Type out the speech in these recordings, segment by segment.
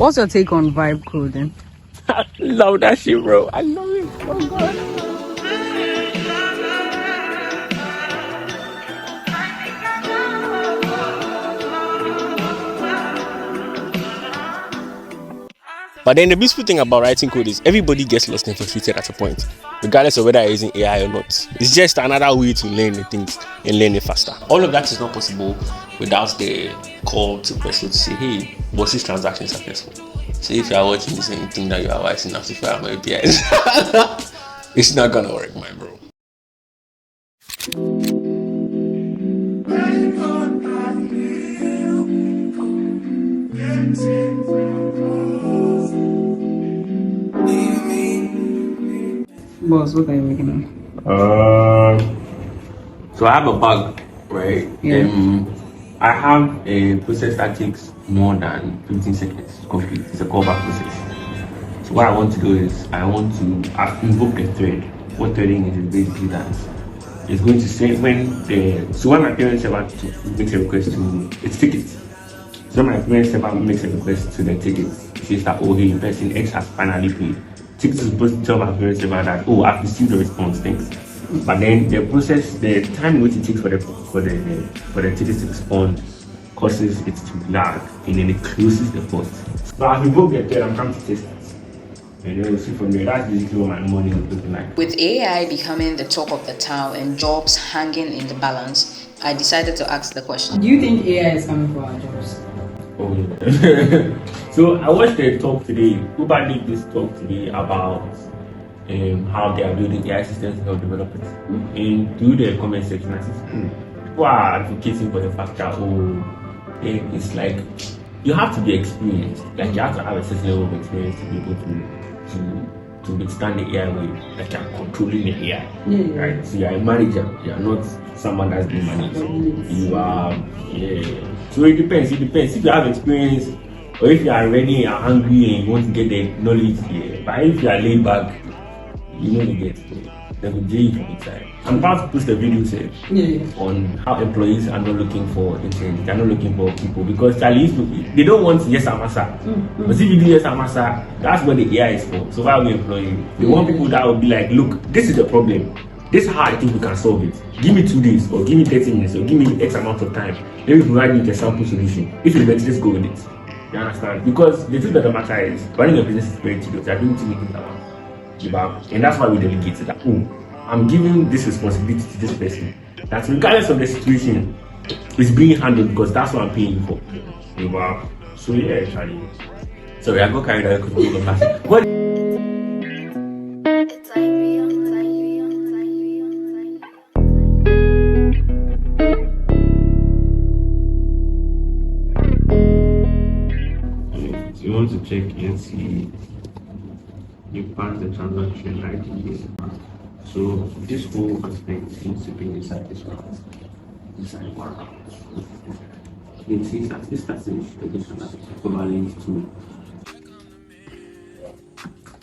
What's your take on vibe coding? I love that shit, bro. I love it. Oh god. But then the beautiful thing about writing code is everybody gets lost and frustrated at a point, regardless of whether you're using AI or not. It's just another way to learn the things and learn it faster. All of that is not possible without the call to person to say, hey, was this transaction successful? So if you are watching this and you think that you are wise enough to fire my APIs, it's not gonna work, my bro. Boss, what are you making? So I have a bug, right? Yeah. I have a process that takes more than 15 seconds to complete. It's a callback process. So what I want to do is I've invoked a thread. What threading is basically that it's going to say when my parents ever makes a request to its tickets. So when my parents ever makes a request to the tickets, it says that hey, person X has finally paid. Tickets is supposed to tell my parents about that, I've received the response, thanks. But then the process, the time which it takes for the tickets to respond causes it to lag, and then it closes the post. So I've invoked the thread, I'm trying to test it. And then we'll see from there. That's basically what my morning is looking like. With AI becoming the talk of the town and jobs hanging in the balance, I decided to ask the question. Do you think AI is coming for our jobs? Oh, yeah. So I watched a talk today. Uber did this talk today about how they are building AI systems to help developers. And through the comment section, I said, people are advocating for the fact that it's like you have to be experienced. Like you have to have a certain level of experience to be able to withstand the AI way. Like you're controlling the AI. Right? So you're a manager, you're not someone that's being managed. You are So it depends. If you have experience or if you are ready, you're hungry and you want to get the knowledge, but if you are laid back, you know you get they will jail you from inside. I'm about to post a video on how employees are not looking for interns, they're not looking for people because they don't want yes and massa. But if you do yes and massa, that's what the AI is for. So why are we employing? They want people that will be like, look, this is the problem. This is how I think we can solve it. Give me 2 days, or give me 30 minutes, or give me X amount of time. Let me provide you with a sample solution. If you bet, let's go with it. You understand? Because the truth of the matter is, running a business is very tedious. You're doing too many things at once. And that's why we delegate it. That, I'm giving this responsibility to this person. That regardless of the situation, it's being handled because that's what I'm paying you for. So yeah, actually. Sorry, I got carried away because we got class. What? You want to check and see you pass the transaction ID here. So this whole aspect seems to be inside this one. Inside one. You can see that this passage is equivalent to.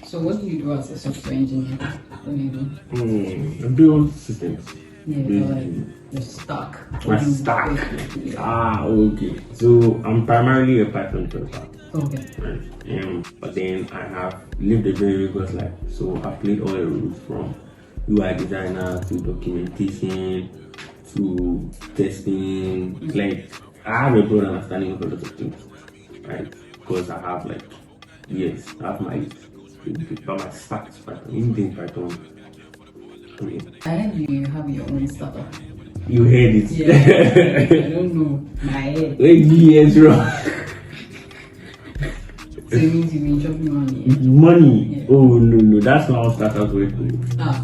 So what do you do as a software engineer? What do you do? I build systems. Like the stack. Okay. So I'm primarily a Python developer. Okay. Right. But then I have lived a very rigorous life. So I played all the roles from UI designer to documentation to testing. Like I have a broad understanding of a lot of things, right? Because I have I have my stack is Python. Anything Python. I heard you have your own startup. You heard it? Yeah. I don't know. My head. Yes, bro. So it means you've been chopping money. Money? Yeah. Oh no, that's not how startups work.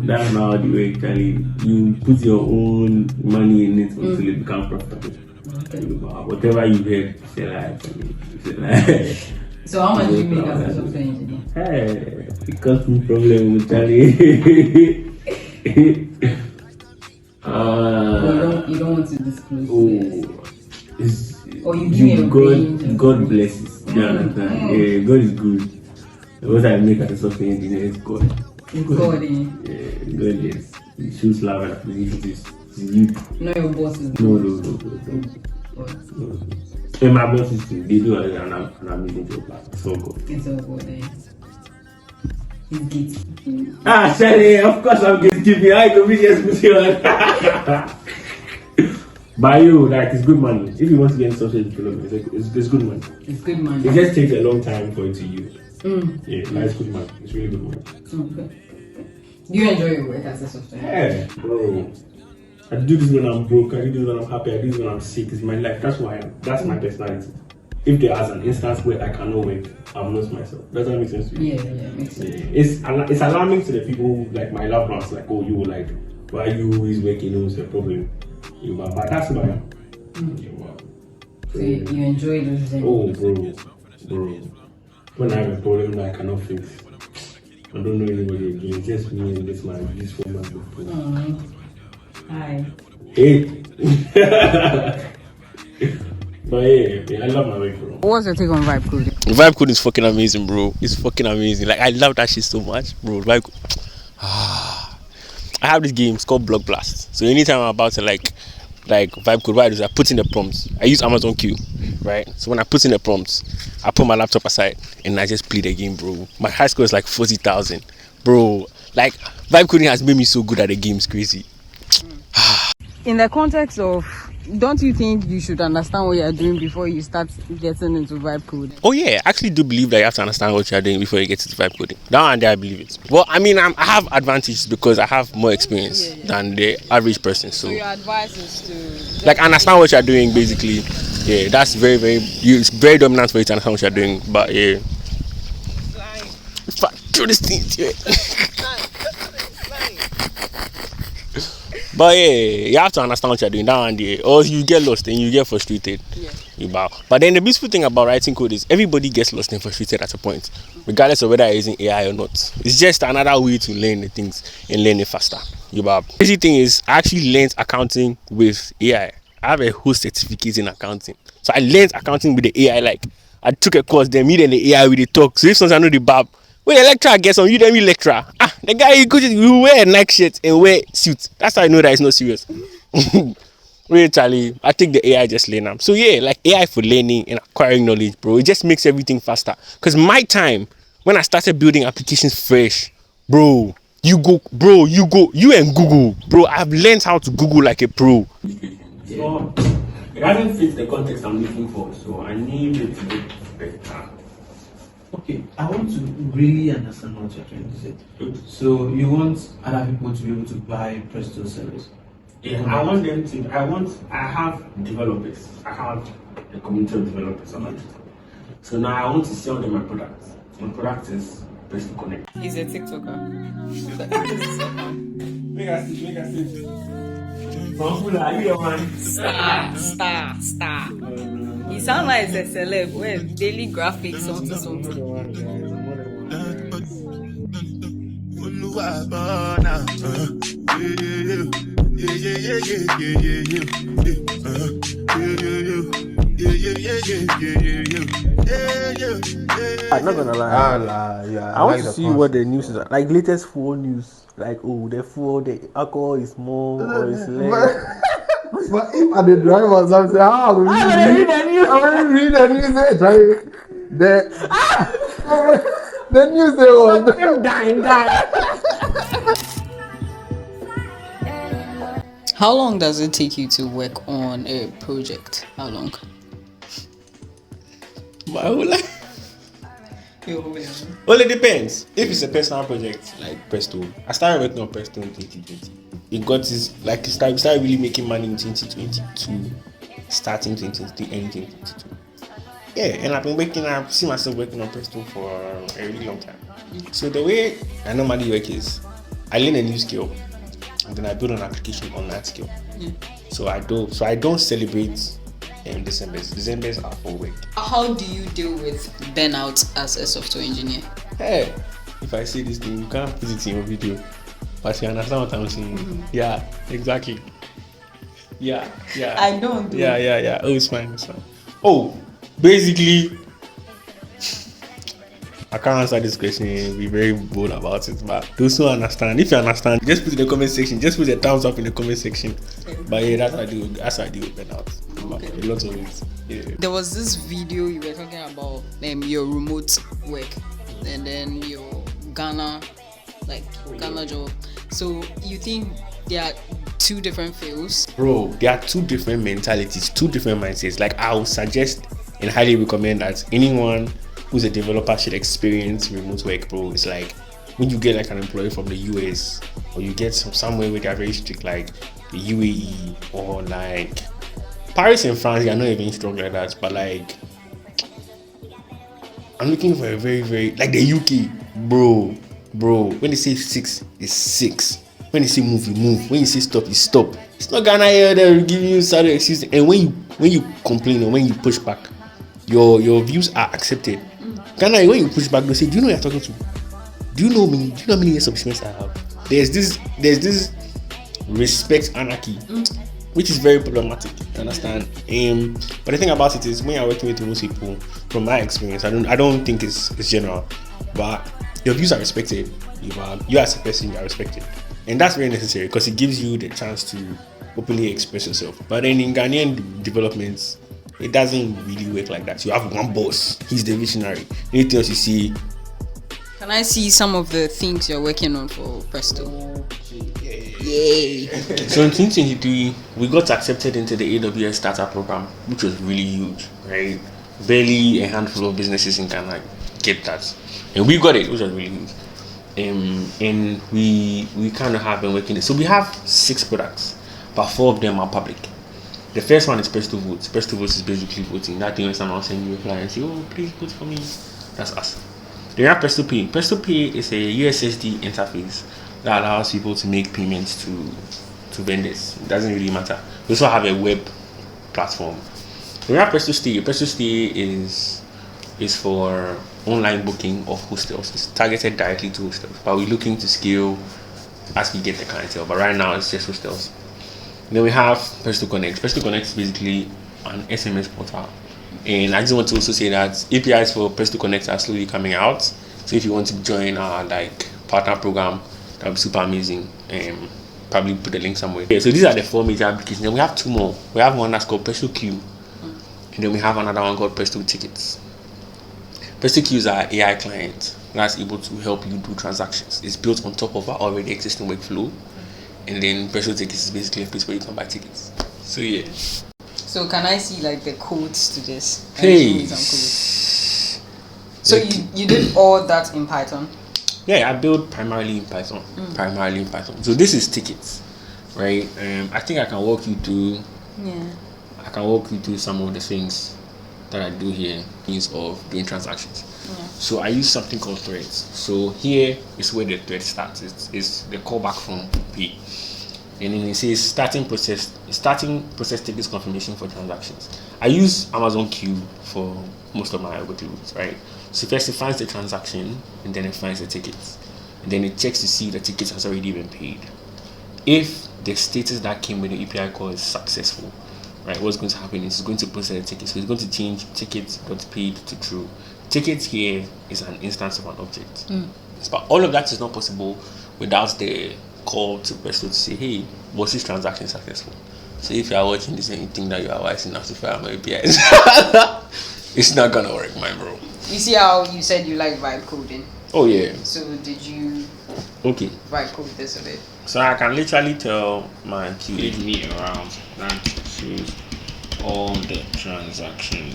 That's not how they work. Actually, you put your own money in it until it becomes profitable. Okay. Whatever you get, say like. So how much do you make as a software engineer? Hey, it caused me problem with Charlie. You don't want to disclose. God blesses. You understand? Yeah, God is good. What I make as a software engineer is God. God, yeah, God is. He shows love and appreciation to you. No, your bosses. No. And my bosses too, they do an amazing job. It's all good. It's all good, eh? He's gatekeeping. Shelly, of course I'm gatekeeping. I can be just with you. By you, like, it's good money. If you want to get in social development, it's good money. It's good money. It just takes a long time for it to use. Yeah, Mm. that's good money. It's really good money. Okay. Do you enjoy your work as a software? Yeah, bro. I do this when I'm broke, I do this when I'm happy, I do this when I'm sick. It's my life. That's who I am. That's my personality. If there is an instance where I cannot work, I've lost myself. Does that make sense to you? Yeah, makes sense. It's alarming to the people who, like my loved ones, like, oh, you like, why you always working? It's a problem. But that's who I am. So you enjoy those things? Oh, bro. When I have a problem that I cannot fix, I don't know anybody again. It's just me and this woman. Hi. Hey. But yeah, I love my work, bro. What's your take on vibe coding? Vibe coding is fucking amazing, bro. It's fucking amazing. Like, I love that shit so much, bro. Vibe. I have this game. It's called Block Blast. So anytime I'm about to like vibe code, what I do is I put in the prompts. I use Amazon Q, right? So when I put in the prompts, I put my laptop aside and I just play the game, bro. My high score is like 40,000, bro. Like, vibe coding has made me so good at the game. It's crazy. In the context of, don't you think you should understand what you're doing before you start getting into vibe coding? Oh yeah, I actually do believe that you have to understand what you're doing before you get to the vibe coding. That one day I believe it. Well, I mean, I have advantages because I have more experience than the average person. So your advice is to like understand what you're doing, basically. Yeah, that's it's very dominant for you to understand what you're doing. But yeah, through this thing, yeah. But yeah, you have to understand what you're doing down there, or you get lost and you get frustrated. You bow. But then the beautiful thing about writing code is everybody gets lost and frustrated at a point, regardless of whether you're using AI or not. It's just another way to learn the things and learn it faster. You bow. The crazy thing is, I actually learned accounting with AI. I have a whole certificate in accounting, so I learned accounting with the AI. Like, I took a course, then me and the AI with the talk. So if sometimes I know the bab, when the lecturer gets on, you then me lecturer. The guy you wear a Nike shirt and wear suit. That's how I know that it's not serious. Really, Charlie, I think the AI just learn them. So yeah, like AI for learning and acquiring knowledge, bro. It just makes everything faster. Cause my time when I started building applications fresh, bro, you and Google, bro. I've learned how to Google like a pro. So it doesn't fit the context I'm looking for, so I need it to be better. Okay, I want to really understand what you're trying to say. So you want other people to be able to buy Presto service? Yeah, I want them to. I have developers. I have a community of developers on it. So now I want to sell them my products. My product is Presto Connect. He's a TikToker. Make us see. Are you a man? Star. He sounds like a celeb. Well, daily graphics, something. I'm not gonna lie. I want to see what the news is like. Latest 4 news. Like, oh, the alcohol is more or it's less. But if at the drive or something, how will you read the news? I will read the news. The news they was dying. How long does it take you to work on a project? How long? My whole life. Well, it depends. If it's a personal project like Presto, I started working on Presto in 2020. It got this, like, started really making money in 2022, starting 2023, ending 2022. Yeah, and I've seen myself working on Presto for a really long time. So the way I normally work is, I learn a new skill, and then I build an application on that skill. So I don't celebrate Decembers. Decembers are for work. How do you deal with burnouts as a software engineer? Hey, if I say this thing, you can't put it in your video, but you understand what I'm saying. Yeah, exactly. Yeah. I don't. Yeah. Oh, it's fine. Oh, basically, I can't answer this question. Be very bold about it, but those who understand, if you understand, just put it in the comment section. Just put a thumbs up in the comment section. But yeah, that's how I do with burnouts. A lot of it. Yeah. There was this video you were talking about your remote work and then your Ghana job. So you think there are two different fields? Bro, there are two different mentalities, two different mindsets. Like, I would suggest and highly recommend that anyone who's a developer should experience remote work, bro. It's like when you get like an employee from the US, or you get somewhere where they are very strict, like the UAE or like Paris and France. They are not even strong like that, but like I'm looking for a very, very like the UK, bro. When they say 6, it's 6. When they say move, you move. When you say stop, you stop. It's not Ghana here that will give you certain excuses. And when you complain or when you push back, your views are accepted. Ghana, when you push back, they say, "Do you know who you're talking to? Do you know me? Do you know how many years of experience I have?" There's this respect anarchy, which is very problematic. You understand? But the thing about it is, when you're working with most people, from my experience, I don't think it's general, but your views are respected. You as a person, you are respected, and that's very necessary because it gives you the chance to openly express yourself. But then in Ghanaian developments, it doesn't really work like that. You have one boss; he's the visionary. Anything else you see. Can I see some of the things you're working on for Presto? Yay! So in 2023, we got accepted into the AWS startup program, which was really huge, right? Barely a handful of businesses in Ghana get that, and we got it, which was really huge. And we kind of have been working it. So we have 6 products, but 4 of them are public. The first one is Presto Vote. Presto Vote is basically voting. That thing when someone sends you a flyer and say, "Oh, please vote for me," that's us. Then we have Presto Pay. Presto Pay is a USSD interface that allows people to make payments to vendors. It doesn't really matter. We also have a web platform. Then we have Presto Stay. Presto Stay is for online booking of hostels. It's targeted directly to hostels, but we're looking to scale as we get the clientele. But right now, it's just hostels. Then we have Presto Connect. Presto Connect is basically an SMS portal. And I just want to also say that APIs for Presto Connect are slowly coming out. So if you want to join our partner program, that would be super amazing. Probably put the link somewhere. Okay, so these are the 4 major applications. Then we have 2 more. We have one that's called Presto Q. And then we have another one called Presto Tickets. Presto Q is our AI client that's able to help you do transactions. It's built on top of our already existing workflow. And then Presto Tickets is basically a place where you can buy tickets. So yeah. So can I see like the codes to this? Hey. So you did all that in Python? Yeah, I build primarily in Python. So this is tickets, right? I think I can walk you through. Yeah. I can walk you through some of the things that I do here, means of doing transactions. Yeah. So I use something called threads. So here is where the thread starts. It's the callback from P. And then it says starting process tickets confirmation for transactions. I use Amazon Q for most of my workloads, right? So first it finds the transaction and then it finds the tickets. And then it checks to see the tickets has already been paid. If the status that came with the API call is successful, right, what's going to happen is it's going to process the ticket. So it's going to change tickets.paid to true. Tickets here is an instance of an object. But all of that is not possible without the call to Presto to say, "Hey, was this transaction successful?" So if you are watching this and you think that you are wise enough to fire my APIs, it's not gonna work, my bro. You see how you said you like vibe coding? Oh yeah. So did you vibe code this a bit? So I can literally tell my Q give me around that shows all the transactions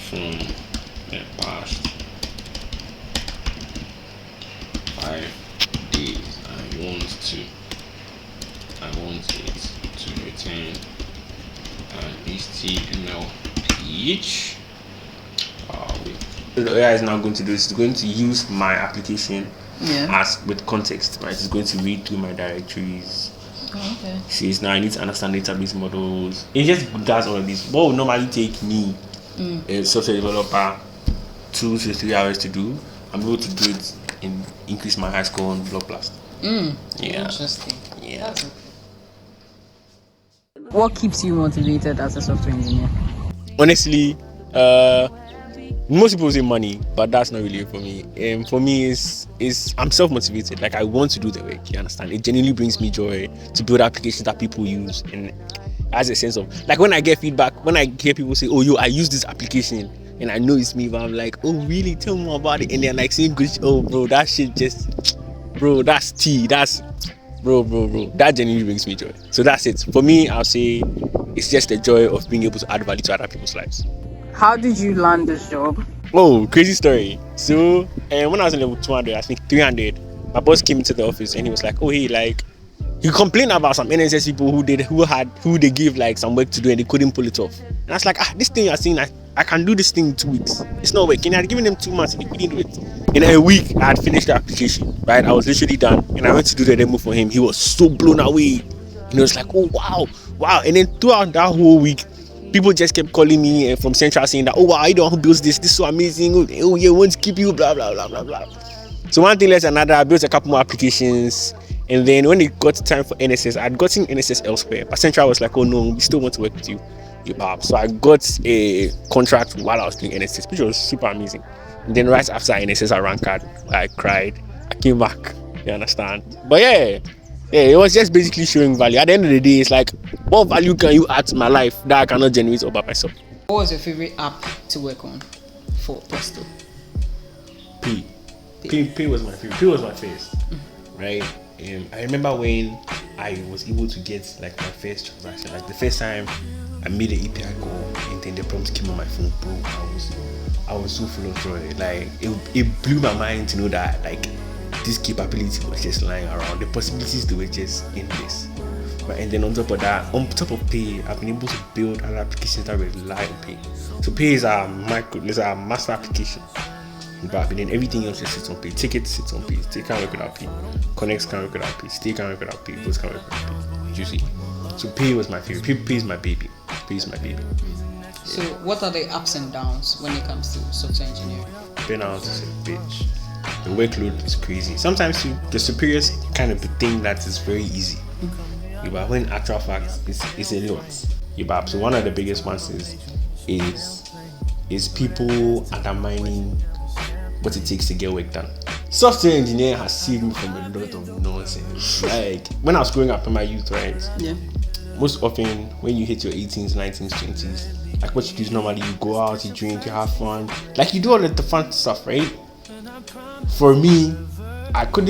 from the past 5 days. I want it to return an HTML page. The AI is now going to do is it's going to use my application as with context, right? It's going to read through my directories. Okay. Says now I need to understand database models. It just does all of this. What would normally take me, a software developer, 2 to 3 hours to do, I'm able to do it and increase my high score on Block Blast. Yeah. Interesting. Yeah. That's okay. What keeps you motivated as a software engineer? Honestly, most people say money, but that's not really for me. For me, is I'm self-motivated. Like I want to do the work. You understand? It genuinely brings me joy to build applications that people use, and has a sense of like when I get feedback, when I hear people say, "Oh, yo, I use this application," and I know it's me, but I'm like, "Oh, really? Tell me more about it." And they're like saying, "Good, oh, bro, that shit just, bro, that's tea, that's, bro, that genuinely brings me joy." So that's it for me. I'll say it's just the joy of being able to add value to other people's lives. How did you land this job? Oh, crazy story. So, when I was in level 200, I think 300, my boss came into the office and he was like, "Oh, hey, like." He complained about some NSS people who they gave like some work to do and they couldn't pull it off. And I was like, this thing you're saying, I can do this thing in 2 weeks. It's not working. I had given them 2 months and they couldn't do it. In a week, I had finished the application, right? I was literally done and I went to do the demo for him. He was so blown away. And he was like, "Oh, wow. And then throughout that whole week, people just kept calling me from Central saying that, "Oh, wow, I don't know who builds this. This is so amazing. Oh, yeah, we want to keep you, blah, blah, blah, blah, blah." So one thing led to another. I built a couple more applications. And then when it got time for NSS, I'd gotten NSS elsewhere. But Central was like, "Oh no, we still want to work with you." So I got a contract while I was doing NSS, which was super amazing. And then right after NSS, I ran card. I cried. I came back. You understand? But yeah, it was just basically showing value. At the end of the day, it's like, what value can you add to my life that I cannot generate all by myself? What was your favorite app to work on for Presto? P was my favorite. P was my first, right? I remember when I was able to get like my first transaction, like the first time I made an API call and then the prompt came on my phone, bro. I was so full of joy. Like it blew my mind to know that like this capability was just lying around. The possibilities, they were just endless. Right? And then on top of that, on top of Pay, I've been able to build other applications that rely on Pay. So Pay is our master application. But then everything else just sits on Pay. Tickets sits on Pay. Stay can't work without Pay. Connects can't work without Pay. Stay can't work without Pay. Those can't work without Pay. You see. So Pay was my favorite. Pay is my baby. Pay is my baby. So what are the ups and downs when it comes to software engineering? Burnouts is a bitch. The workload is crazy. Sometimes the superiors kind of think that it's very easy. But when actual fact it's a lot. So one of the biggest ones is people undermining what it takes to get work done. Software engineering has saved me from a lot of nonsense. Like when I was growing up in my youth, right? Yeah. Most often when you hit your 18s, 19s, 20s, like what you do is normally you go out, you drink, you have fun. Like you do all of the fun stuff, right? For me, I could,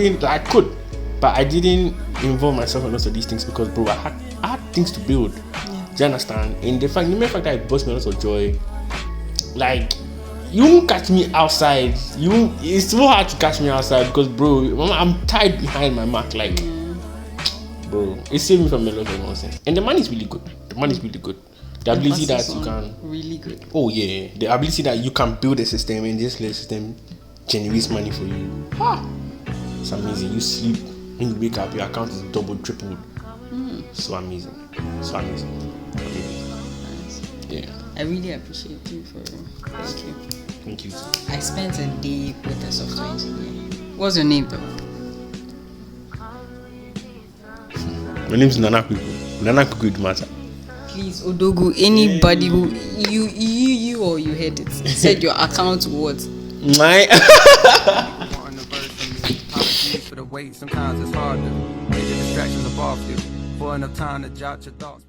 but I didn't involve myself in lots of these things because, bro, I had things to build. Yeah. Do you understand? And the mere fact that it brought me a lot of joy, like, you won't catch me outside. It's so hard to catch me outside because, bro, I'm tied behind my Mac. Like, bro, it saved me from a lot of nonsense. And the money is really good. The ability that you can really good. Oh yeah, the ability that you can build a system and this little system generates money for you. It's amazing. You sleep, when you wake up, your account is double, tripled. So amazing. Okay. Nice. Yeah. I really appreciate you thank you. Thank you. I spent a day with a software engineer. What's your name though? My name is Nana Kweku. Nana Kweku, it matter. Please, Odogu, anybody who you or you heard it said your account what? My for the weight, sometimes it's hard to get the distractions above you. For enough time to jot your thoughts.